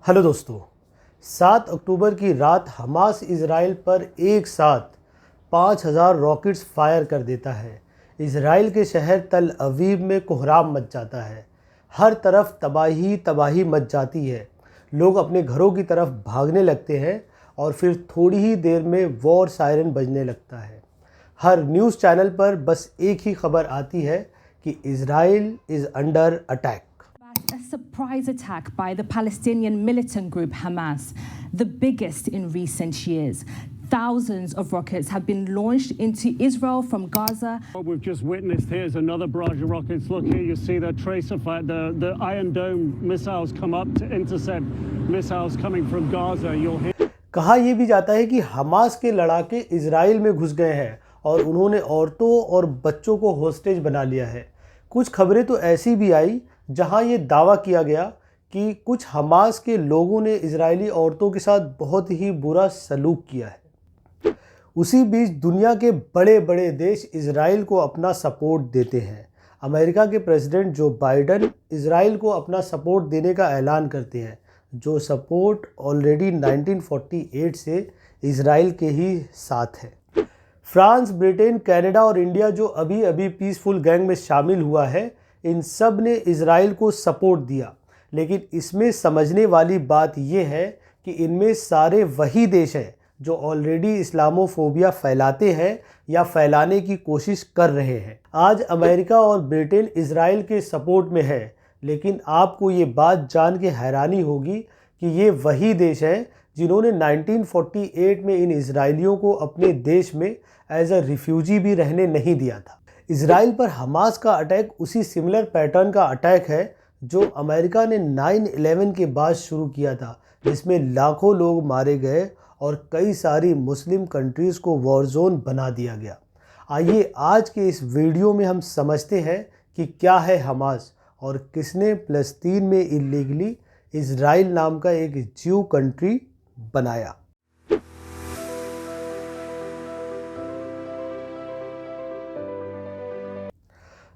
Hello दोस्तों, 7 अक्टूबर की रात हमास इज़राइल पर एक साथ 5,000 रॉकेट्स फायर कर देता है। इज़राइल के शहर तल अवीव में कोहराम मच जाता है। हर तरफ तबाही तबाही मच जाती है। लोग अपने घरों की तरफ भागने लगते हैं और फिर थोड़ी ही देर में वॉर सायरन बजने लगता है। हर न्यूज़ चैनल पर बस एक ही खबर आती है कि Israel is under attack. A surprise attack by the Palestinian militant group Hamas, the biggest in recent years. Thousands of rockets have been launched into Israel from Gaza. What we've just witnessed here is another barrage of rockets. Look here, you see the trace of the Iron Dome missiles come up to intercept missiles coming from Gaza. You'll hear. कहा यह भी जाता है कि Hamas के लड़ाके Israel में घुस गए हैं और उन्होंने औरतों और बच्चों को होस्टेज बना लिया है। कुछ खबरें तो ऐसी भी आई जहां ये दावा किया गया कि कुछ हमास के लोगों ने इजरायली औरतों के साथ बहुत ही बुरा सलूक किया है। उसी बीच दुनिया के बड़े बड़े देश इजराइल को अपना सपोर्ट देते हैं। अमेरिका के प्रेसिडेंट जो बाइडन इजराइल को अपना सपोर्ट देने का ऐलान करते हैं, जो सपोर्ट ऑलरेडी 1948 से इजराइल के ही साथ है। फ्रांस, ब्रिटेन, कनाडा और इंडिया जो अभी अभी पीसफुल गैंग में शामिल हुआ है, इन सब ने इजराइल को सपोर्ट दिया। लेकिन इसमें समझने वाली बात यह है कि इनमें सारे वही देश हैं जो ऑलरेडी इस्लामोफोबिया फैलाते हैं या फैलाने की कोशिश कर रहे हैं। आज अमेरिका और ब्रिटेन इजराइल के सपोर्ट में है, लेकिन आपको ये बात जान के हैरानी होगी कि ये वही देश हैं जिन्होंने 1948 में इन इजरायलियों को अपने देश में एज अ रिफ्यूजी भी रहने नहीं दिया था। इजराइल पर हमास का अटैक उसी सिमिलर पैटर्न का अटैक है जो अमेरिका ने 9/11 के बाद शुरू किया था, जिसमें लाखों लोग मारे गए और कई सारी मुस्लिम कंट्रीज़ को वॉर जोन बना दिया गया। आइए आज के इस वीडियो में हम समझते हैं कि क्या है हमास और किसने फ़लस्तीन में इलीगली इजराइल नाम का एक ज्यू कंट्री बनाया।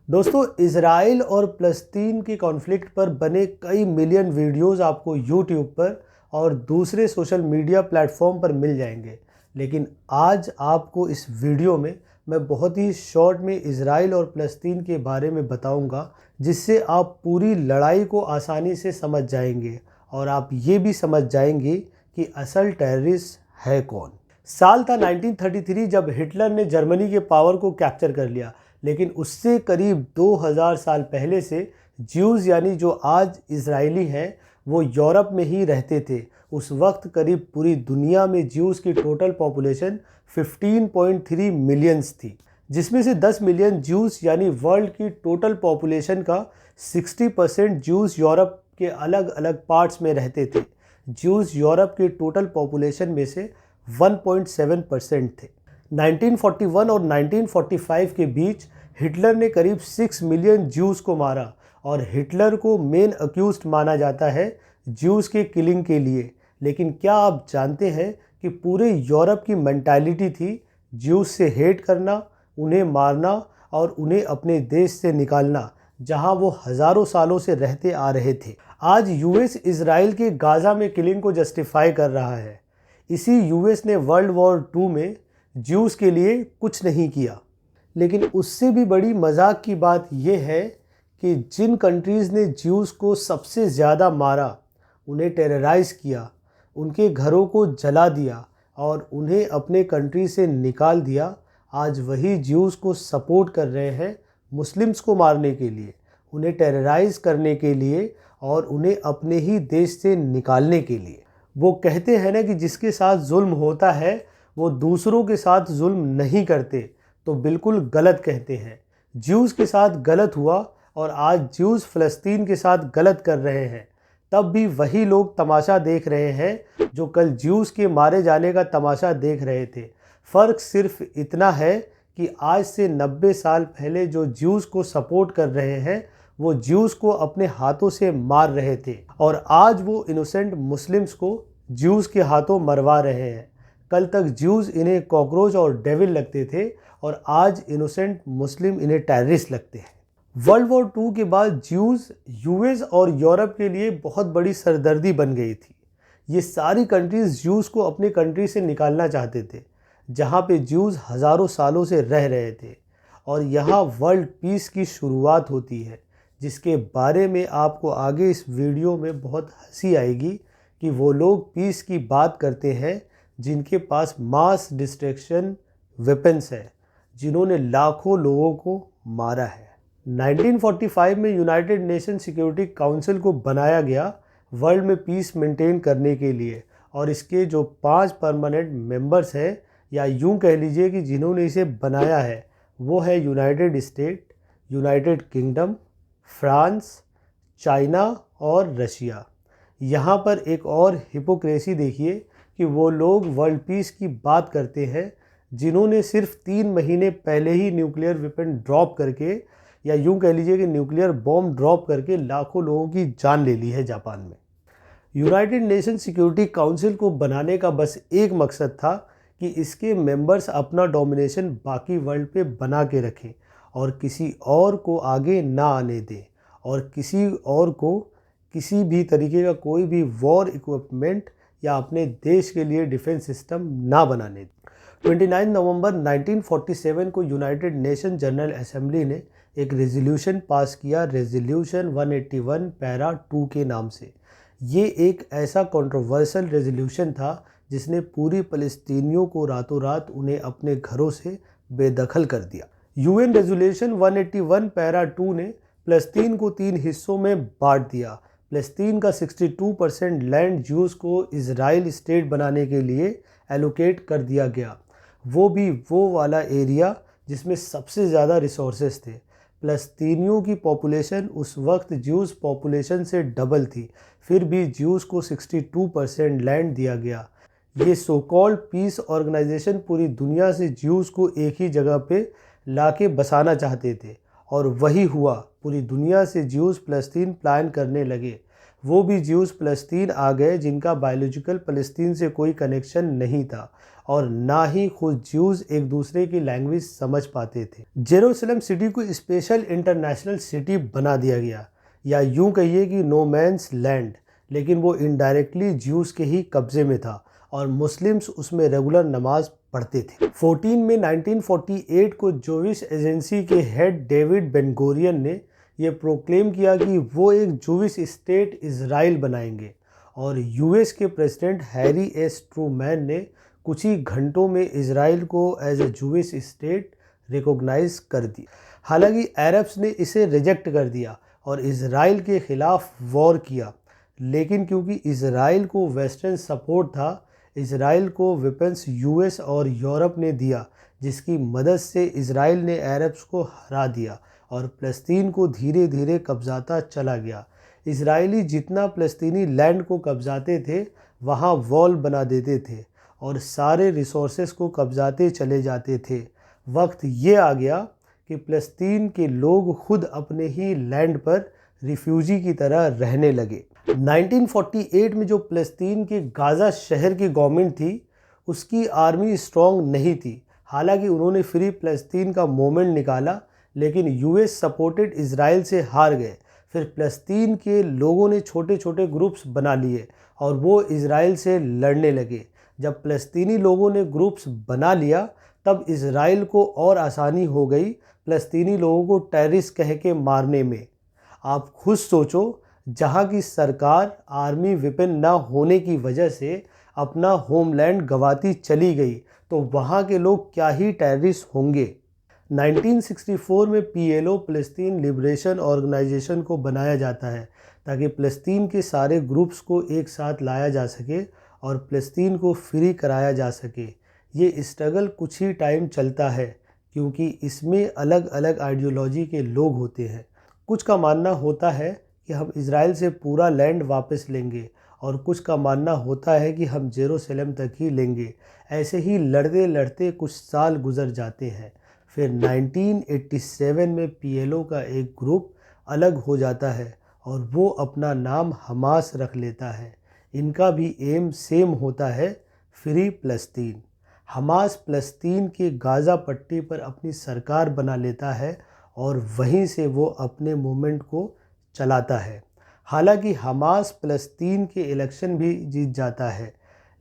दोस्तों, इजराइल और फ़लस्तीन के कॉन्फ्लिक्ट पर बने कई मिलियन वीडियोस आपको यूट्यूब पर और दूसरे सोशल मीडिया प्लेटफॉर्म पर मिल जाएंगे, लेकिन आज आपको इस वीडियो में मैं बहुत ही शॉर्ट में इजराइल और फ़लस्तीन के बारे में बताऊंगा, जिससे आप पूरी लड़ाई को आसानी से समझ जाएंगे और आप ये भी समझ जाएंगे कि असल टेररिस्ट है कौन। साल था 1933 जब हिटलर ने जर्मनी के पावर को कैप्चर कर लिया, लेकिन उससे करीब 2000 साल पहले से ज्यूज़ यानी जो आज इजरायली हैं वो यूरोप में ही रहते थे। उस वक्त करीब पूरी दुनिया में ज्यूज़ की टोटल पॉपुलेशन 15.3 मिलियंस थी, जिसमें से 10 मिलियन ज्यूज़ यानी वर्ल्ड की टोटल पॉपुलेशन का 60% ज्यूज़ यूरोप के अलग अलग पार्ट्स में रहते थे। ज्यूज़ यूरोप के टोटल पॉपुलेशन में से 1.7% थे। 1941 और 1945 के बीच हिटलर ने करीब 6 मिलियन ज्यूज़ को मारा और हिटलर को मेन अक्यूज्ड माना जाता है ज्यूज़ के किलिंग के लिए। लेकिन क्या आप जानते हैं कि पूरे यूरोप की मेंटालिटी थी ज्यूज़ से हेट करना, उन्हें मारना और उन्हें अपने देश से निकालना, जहां वो हज़ारों सालों से रहते आ रहे थे। आज यूएस इजराइल के गाज़ा में किलिंग को जस्टिफाई कर रहा है। इसी यूएस ने वर्ल्ड वॉर 2 में ज्यूज़ के लिए कुछ नहीं किया। लेकिन उससे भी बड़ी मजाक की बात यह है कि जिन कंट्रीज़ ने ज्यूज़ को सबसे ज़्यादा मारा, उन्हें टेरराइज़ किया, उनके घरों को जला दिया और उन्हें अपने कंट्री से निकाल दिया, आज वही ज्यूज़ को सपोर्ट कर रहे हैं मुस्लिम्स को मारने के लिए, उन्हें टेरराइज़ करने के लिए और उन्हें अपने ही देश से निकालने के लिए। वो कहते हैं ना कि जिसके साथ जुल्म होता है वो दूसरों के साथ जुल्म नहीं करते, तो बिल्कुल गलत कहते हैं। ज्यूज़ के साथ गलत हुआ और आज ज्यूज़ फ़लस्तीन के साथ गलत कर रहे हैं, तब भी वही लोग तमाशा देख रहे हैं जो कल ज्यूज़ के मारे जाने का तमाशा देख रहे थे। फ़र्क सिर्फ इतना है कि आज से 90 साल पहले जो ज्यूज़ को सपोर्ट कर रहे हैं वो ज्यूज़ को अपने हाथों से मार रहे थे और आज वो इनोसेंट मुस्लिम्स को ज्यूज़ के हाथों मरवा रहे हैं। कल तक ज्यूज़ इन्हें कॉकरोच और डेविल लगते थे और आज इनोसेंट मुस्लिम इन्हें टेररिस्ट लगते हैं। वर्ल्ड वॉर 2 के बाद ज्यूज़ यूएस और यूरोप के लिए बहुत बड़ी सरदर्दी बन गई थी। ये सारी कंट्रीज़ ज्यूज़ को अपने कंट्री से निकालना चाहते थे, जहाँ पे ज्यूज़ हज़ारों सालों से रह रहे थे। और यहाँ वर्ल्ड पीस की शुरुआत होती है, जिसके बारे में आपको आगे इस वीडियो में बहुत हंसी आएगी कि वो लोग पीस की बात करते हैं जिनके पास मास डिस्ट्रक्शन वेपन्स है, जिन्होंने लाखों लोगों को मारा है। 1945 में यूनाइटेड नेशन सिक्योरिटी काउंसिल को बनाया गया वर्ल्ड में पीस मेंटेन करने के लिए, और इसके जो 5 परमानेंट मेंबर्स हैं, या यूं कह लीजिए कि जिन्होंने इसे बनाया है, वो है United state, United kingdom, France, China और रशिया। यहाँ पर एक और हिपोक्रेसी देखिए कि वो लोग वर्ल्ड पीस की बात करते हैं जिन्होंने सिर्फ 3 महीने पहले ही न्यूक्लियर वेपन ड्रॉप करके, या यूं कह लीजिए कि न्यूक्लियर बॉम्ब ड्रॉप करके लाखों लोगों की जान ले ली है जापान में। यूनाइटेड नेशन सिक्योरिटी काउंसिल को बनाने का बस एक मकसद था कि इसके मेंबर्स अपना डोमिनेशन बाकी वर्ल्ड पे बना के रखें और किसी और को आगे ना आने दें, और किसी और को किसी भी तरीके का कोई भी वॉर इक्विपमेंट या अपने देश के लिए डिफेंस सिस्टम ना बनाने दें। 29 नवंबर 1947 को यूनाइटेड नेशन जनरल असेंबली ने एक रेजोल्यूशन पास किया, रेजोल्यूशन 181 पैरा 2 के नाम से। ये एक ऐसा कंट्रोवर्शियल रेजोल्यूशन था जिसने पूरी फ़लस्तीनियों को रातों रात उन्हें अपने घरों से बेदखल कर दिया। यूएन रेजोल्यूशन 181 पैरा 2 ने फ़लस्तीन को 3 हिस्सों में बांट दिया। फ़लस्तीन का 62% लैंड ज्यूज़ को इजराइल स्टेट बनाने के लिए एलोकेट कर दिया गया, वो भी वो वाला एरिया जिसमें सबसे ज़्यादा रिसोर्सेज थे। फ़लस्तीनियों की पॉपुलेशन उस वक्त ज्यूज़ पॉपुलेशन से डबल थी, फिर भी ज्यूज़ को 62% लैंड दिया गया। ये सो कॉल्ड पीस ऑर्गेनाइजेशन पूरी दुनिया से ज्यूज़ को एक ही जगह पे लाके बसाना चाहते थे, और वही हुआ। पूरी दुनिया से ज्यूज़ फ़लस्तीन प्लान करने लगे। वो भी ज्यूज़ फ़लस्तीन आ गए जिनका बायोलॉजिकल फ़लस्तीन से कोई कनेक्शन नहीं था, और ना ही खुद ज्यूज़ एक दूसरे की लैंग्वेज समझ पाते थे। जेरूसलम सिटी को स्पेशल इंटरनेशनल सिटी बना दिया गया, या यूं कहिए कि नो मैंस लैंड, लेकिन वो इनडायरेक्टली ज्यूज़ के ही कब्ज़े में था और मुस्लिम्स उसमें रेगुलर नमाज पढ़ते थे। 14 में 1948 को जूविश एजेंसी के हेड डेविड बेन गोरियन ने ये प्रोक्लेम किया कि वो एक जूविश स्टेट इजराइल बनाएंगे, और यूएस के प्रेसिडेंट हैरी एस ट्रूमैन ने कुछ ही घंटों में इजराइल को as a Jewish state recognise कर दी। हालांकि अरब्स ने इसे रिजेक्ट कर दिया और इजराइल के ख़िलाफ़ वॉर किया, लेकिन क्योंकि इजराइल को वेस्टर्न सपोर्ट था, इजराइल को वेपन्स यूएस और यूरोप ने दिया, जिसकी मदद से इजराइल ने अरब्स को हरा दिया और फ़लस्तीन को धीरे धीरे कब्जाता चला गया। इजरायली जितना फ़लस्तीनी लैंड को कब्जाते थे, वहाँ वॉल बना देते थे और सारे रिसोर्सेस को कब्जाते चले जाते थे। वक्त ये आ गया कि फ़लस्तीन के लोग खुद अपने ही लैंड पर रिफ्यूजी की तरह रहने लगे। 1948 में जो फ़लस्तीन के गाज़ा शहर की गवर्नमेंट थी, उसकी आर्मी स्ट्रॉन्ग नहीं थी। हालांकि उन्होंने फ्री फ़लस्तीन का मूवमेंट निकाला, लेकिन यूएस सपोर्टेड इजराइल से हार गए। फिर फ़लस्तीन के लोगों ने छोटे छोटे ग्रुप्स बना लिए और वो इजराइल से लड़ने लगे। जब फ़लस्तीनी लोगों ने ग्रुप्स बना लिया, तब इजराइल को और आसानी हो गई फ़लस्तीनी लोगों को टेररिस्ट कह के मारने में। आप खुद सोचो, जहाँ की सरकार आर्मी वेपन ना होने की वजह से अपना होमलैंड गंवाती चली गई, तो वहाँ के लोग क्या ही टेररिस्ट होंगे। 1964 में पीएलओ फ़लस्तीन लिबरेशन ऑर्गेनाइजेशन को बनाया जाता है, ताकि फ़लस्तीन के सारे ग्रुप्स को एक साथ लाया जा सके और फ़लस्तीन को फ्री कराया जा सके। ये स्ट्रगल कुछ ही टाइम चलता है, क्योंकि इसमें अलग अलग आइडियोलॉजी के लोग होते हैं। कुछ का मानना होता है कि हम इजराइल से पूरा लैंड वापस लेंगे, और कुछ का मानना होता है कि हम जेरूसलम तक ही लेंगे। ऐसे ही लड़ते लड़ते कुछ साल गुजर जाते हैं। फिर 1987 में पीएलओ का एक ग्रुप अलग हो जाता है और वो अपना नाम हमास रख लेता है। इनका भी एम सेम होता है, फ्री फ़लस्तीन। हमास फ़लस्तीन के गाज़ा पट्टी पर अपनी सरकार बना लेता है और वहीं से वो अपने मूवमेंट को चलाता है। हालांकि हमास फ़लस्तीन के इलेक्शन भी जीत जाता है,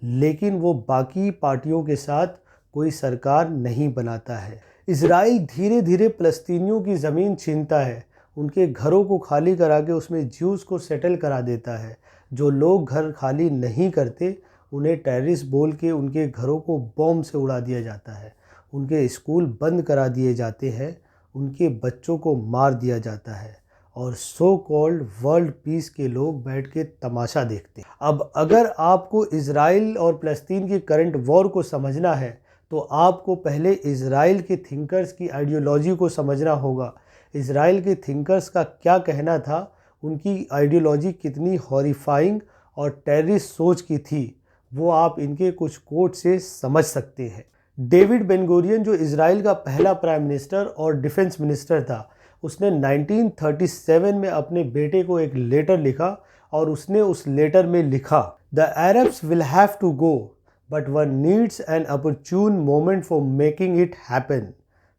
लेकिन वो बाकी पार्टियों के साथ कोई सरकार नहीं बनाता है। इजराइल धीरे धीरे फ़लस्तीनियों की ज़मीन छीनता है, उनके घरों को खाली करा के उसमें ज्यूज़ को सेटल करा देता है। जो लोग घर खाली नहीं करते उन्हें टेररिस्ट बोल के उनके घरों को बॉम्ब से उड़ा दिया जाता है, उनके स्कूल बंद करा दिए जाते हैं, उनके बच्चों को मार दिया जाता है और सो कॉल्ड वर्ल्ड पीस के लोग बैठ के तमाशा देखते हैं। अब अगर आपको इजराइल और फ़लस्तीन की करंट वॉर को समझना है तो आपको पहले इजराइल के थिंकर्स की आइडियोलॉजी को समझना होगा। इजराइल के थिंकर्स का क्या कहना था, उनकी आइडियोलॉजी कितनी हॉरिफाइंग और टेररिस्ट सोच की थी, वो आप इनके कुछ कोट से समझ सकते हैं। डेविड बेन-गुरियन जो इजराइल का पहला प्राइम मिनिस्टर और डिफेंस मिनिस्टर था, उसने 1937 में अपने बेटे को एक लेटर लिखा और उसने उस लेटर में लिखा, the Arabs will have to go but one needs an opportune moment for making it happen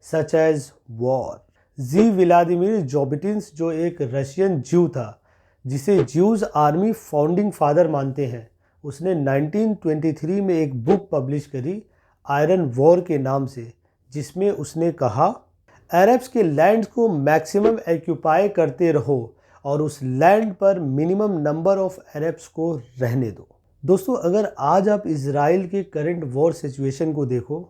such as war. जी व्लादिमीर जोबिटिन्स जो एक रशियन ज्यू था, जिसे ज्यूज आर्मी फाउंडिंग फादर मानते हैं, उसने 1923 में एक बुक पब्लिश करी आयरन वॉर के नाम से, जिसमें उसने कहा अरब्स के लैंड्स को मैक्सिमम एक्यूपाई करते रहो और उस लैंड पर मिनिमम नंबर ऑफ अरब्स को रहने दो। दोस्तों, अगर आज आप इजराइल के करंट वॉर सिचुएशन को देखो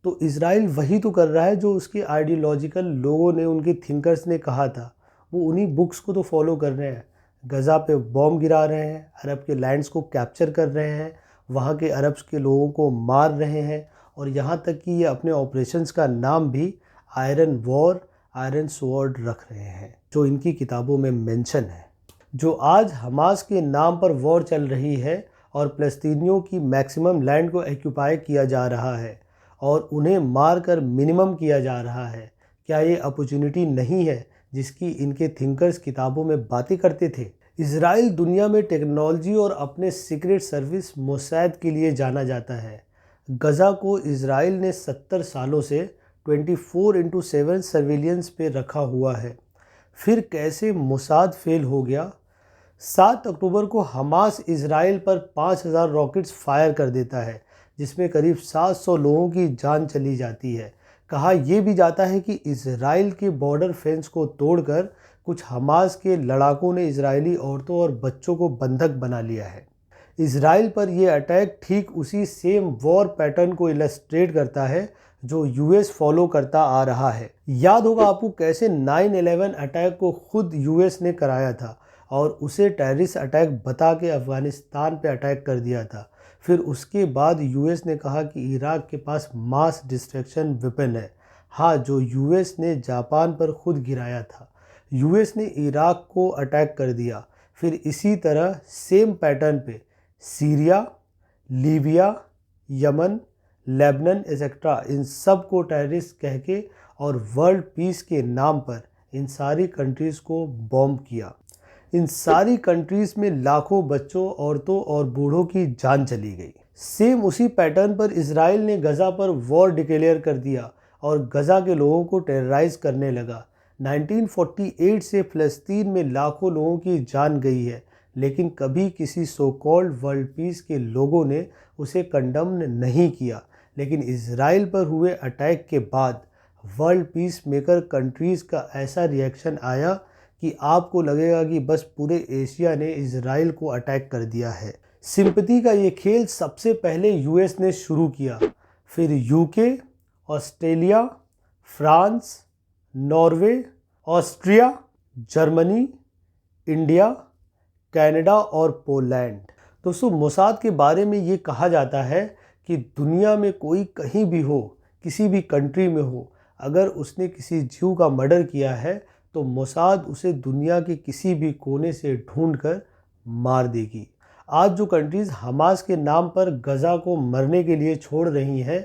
तो इजराइल वही तो कर रहा है जो उसके आइडियोलॉजिकल लोगों ने, उनके थिंकर्स ने कहा था। वो उन्हीं बुक्स को तो फॉलो कर रहे हैं। गज़ा पे बॉम्ब गिरा रहे हैं, अरब के लैंड्स को कैप्चर कर रहे हैं, वहाँ के अरब्स के लोगों को मार रहे हैं और यहाँ तक कि ये अपने ऑपरेशंस का नाम भी आयरन वॉर, आयरन स्वॉर्ड रख रहे हैं, जो इनकी किताबों में मेंशन है। जो आज हमास के नाम पर वॉर चल रही है और फ़लस्तीनियों की मैक्सिमम लैंड को एक्यूपाई किया जा रहा है और उन्हें मार कर मिनिमम किया जा रहा है, क्या ये अपॉर्चुनिटी नहीं है जिसकी इनके थिंकर्स किताबों में बातें करते थे? इजराइल दुनिया में टेक्नोलॉजी और अपने सीक्रेट सर्विस मोसाद के लिए जाना जाता है। गज़ा को इजराइल ने 70 सालों से 24/7 सर्विलियंस पे रखा हुआ है। फिर कैसे मोसाद फेल हो गया? 7 अक्टूबर को हमास इजराइल पर 5000 रॉकेट्स फायर कर देता है, जिसमें करीब 700 लोगों की जान चली जाती है। कहा यह भी जाता है कि इजराइल के बॉर्डर फेंस को तोड़कर कुछ हमास के लड़ाकों ने इजरायली औरतों और बच्चों को बंधक बना लिया है। इजराइल पर यह अटैक ठीक उसी सेम वॉर पैटर्न को इलस्ट्रेट करता है जो यूएस फॉलो करता आ रहा है। याद होगा आपको कैसे 9/11 अटैक को खुद यूएस ने कराया था और उसे टेररिस्ट अटैक बता के अफ़गानिस्तान पे अटैक कर दिया था। फिर उसके बाद यूएस ने कहा कि इराक के पास मास डिस्ट्रक्शन वेपन है। हाँ, जो यूएस ने जापान पर खुद गिराया था। यूएस ने इराक को अटैक कर दिया। फिर इसी तरह सेम पैटर्न पे Syria, Libya, Yemen, Lebanon etcetera, इन सब को टेररिस्ट कह के और वर्ल्ड पीस के नाम पर इन सारी कंट्रीज़ को बॉम्ब किया। इन सारी कंट्रीज़ में लाखों बच्चों, औरतों और बूढ़ों की जान चली गई। सेम उसी पैटर्न पर इजराइल ने गज़ा पर वॉर डिक्लेयर कर दिया और गज़ा के लोगों को टेरराइज करने लगा। 1948 से फ़लस्तीन में लाखों लोगों की जान गई है, लेकिन कभी किसी सो कॉल्ड वर्ल्ड पीस के लोगों ने उसे कंडम नहीं किया। लेकिन इजराइल पर हुए अटैक के बाद वर्ल्ड पीस मेकर कंट्रीज़ का ऐसा रिएक्शन आया कि आपको लगेगा कि बस पूरे एशिया ने इजराइल को अटैक कर दिया है। सिंपैथी का ये खेल सबसे पहले यूएस ने शुरू किया, फिर UK, Australia, France, Norway, Austria, Germany, India, Canada और पोलैंड। दोस्तों, मोसाद के बारे में ये कहा जाता है कि दुनिया में कोई कहीं भी हो, किसी भी कंट्री में हो, अगर उसने किसी ज्यू का मर्डर किया है तो मोसाद उसे दुनिया के किसी भी कोने से ढूंढकर मार देगी। आज जो कंट्रीज़ हमास के नाम पर गज़ा को मरने के लिए छोड़ रही हैं,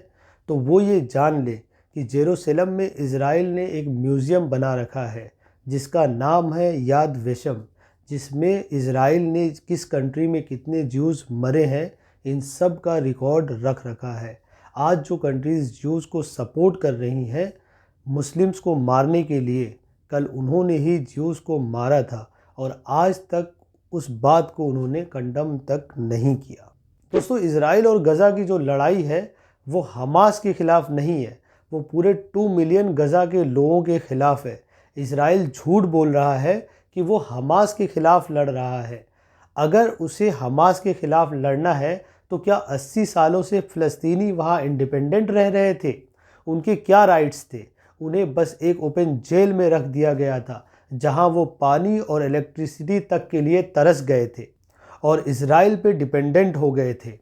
तो वो ये जान ले कि जेरूसलम में इजराइल ने एक म्यूज़ियम बना रखा है जिसका नाम है याद वेशम, जिसमें इजराइल ने किस कंट्री में कितने ज्यूज़ मरे हैं इन सब का रिकॉर्ड रख रखा है। आज जो कंट्रीज़ ज्यूज़ को सपोर्ट कर रही हैं मुस्लिम्स को मारने के लिए, कल उन्होंने ही ज्यूज़ को मारा था और आज तक उस बात को उन्होंने कंडम तक नहीं किया। दोस्तों, इजराइल और गज़ा की जो लड़ाई है वो हमास के ख़िलाफ़ नहीं है, वो पूरे 2 मिलियन गज़ा के लोगों के ख़िलाफ़ है। इजराइल झूठ बोल रहा है कि वो हमास के ख़िलाफ़ लड़ रहा है। अगर उसे हमास के ख़िलाफ़ लड़ना है तो क्या 80 सालों से फ़लस्तीनी वहाँ इंडिपेंडेंट रह रहे थे? उनके क्या राइट्स थे? उन्हें बस एक ओपन जेल में रख दिया गया था जहाँ वो पानी और इलेक्ट्रिसिटी तक के लिए तरस गए थे और इजराइल पे डिपेंडेंट हो गए थे।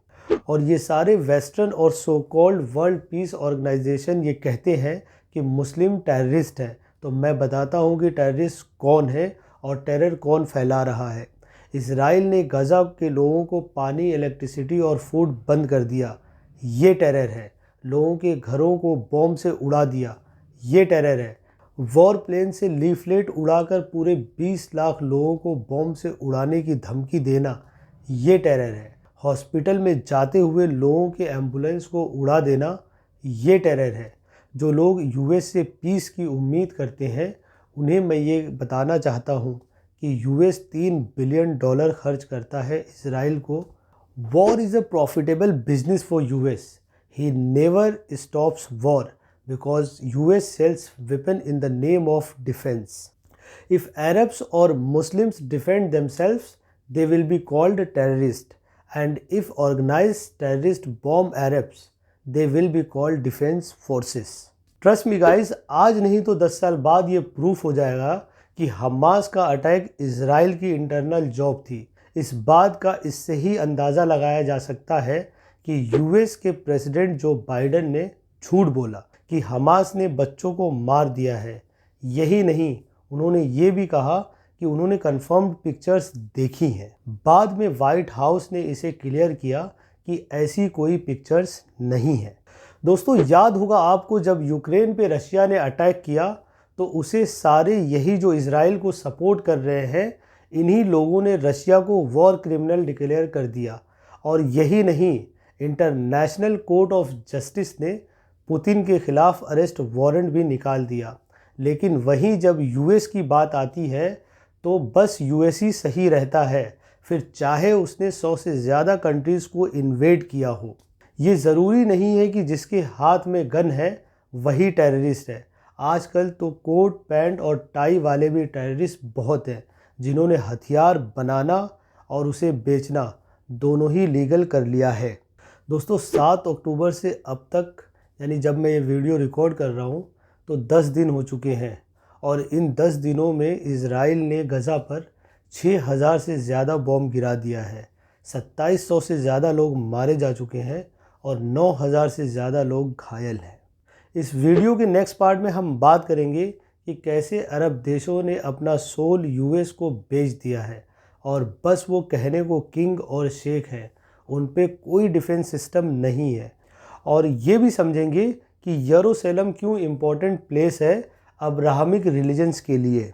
और ये सारे वेस्टर्न और so called world peace organisation ये कहते हैं कि मुस्लिम टेररिस्ट हैं। तो मैं बताता हूँ कि टेररिस्ट कौन है और टेरर कौन फैला रहा है। इजराइल ने गज़ा के लोगों को पानी, इलेक्ट्रिसिटी और फूड बंद कर दिया, ये टेरर है। लोगों के घरों को बॉम्ब से उड़ा दिया, ये टेरर है। वॉर प्लेन से लीफलेट उड़ाकर पूरे 20 लाख लोगों को बॉम्ब से उड़ाने की धमकी देना, ये टेरर है। हॉस्पिटल में जाते हुए लोगों के एम्बुलेंस को उड़ा देना, ये टेरर है। जो लोग यूएस से पीस की उम्मीद करते हैं उन्हें मैं ये बताना चाहता हूँ कि यूएस $3 बिलियन खर्च करता है इजराइल को। War is a profitable business for US. He never stops war because US sells weapon in the name of defense. If Arabs or Muslims defend themselves, they will be called terrorists. And if organized terrorists bomb Arabs, they will be called defense forces. Trust me guys, आज नहीं तो 10 साल बाद ये proof हो जाएगा कि Hamas का अटैक इजराइल की इंटरनल जॉब थी। इस बात का इससे ही अंदाज़ा लगाया जा सकता है कि यूएस के प्रेसिडेंट जो बाइडेन ने झूठ बोला कि हमास ने बच्चों को मार दिया है। यही नहीं, उन्होंने ये भी कहा कि उन्होंने कंफर्म्ड पिक्चर्स देखी हैं। बाद में वाइट हाउस ने इसे क्लियर किया कि ऐसी कोई पिक्चर्स नहीं है। दोस्तों, याद होगा आपको जब यूक्रेन पे रशिया ने अटैक किया तो उसे सारे यही जो इजराइल को सपोर्ट कर रहे हैं, इन्हीं लोगों ने रशिया को वॉर क्रिमिनल डिक्लेयर कर दिया। और यही नहीं, इंटरनेशनल कोर्ट ऑफ जस्टिस ने पुतिन के ख़िलाफ़ अरेस्ट वारंट भी निकाल दिया। लेकिन वहीं जब यूएस की बात आती है तो बस यूएस ही सही रहता है, फिर चाहे उसने 100 से ज़्यादा कंट्रीज़ को इन्वेड किया हो। ये ज़रूरी नहीं है कि जिसके हाथ में गन है वही टेररिस्ट है। आजकल तो कोट पैंट और टाई वाले भी टेररिस्ट बहुत हैं, जिन्होंने हथियार बनाना और उसे बेचना दोनों ही लीगल कर लिया है। दोस्तों, 7 अक्टूबर से अब तक, यानी जब मैं ये वीडियो रिकॉर्ड कर रहा हूँ तो 10 दिन हो चुके हैं और इन 10 दिनों में इजराइल ने गज़ा पर 6000 से ज़्यादा बॉम्ब गिरा दिया है। 2700 से ज़्यादा लोग मारे जा चुके हैं और 9000 से ज़्यादा लोग घायल हैं। इस वीडियो के नेक्स्ट पार्ट में हम बात करेंगे कि कैसे अरब देशों ने अपना सोल यूएस को बेच दिया है और बस वो कहने को किंग और शेख हैं, उन पे कोई डिफेंस सिस्टम नहीं है। और ये भी समझेंगे कि यरूशलेम क्यों इम्पोर्टेंट प्लेस है अब्राहमिक रिलीजन्स के लिए।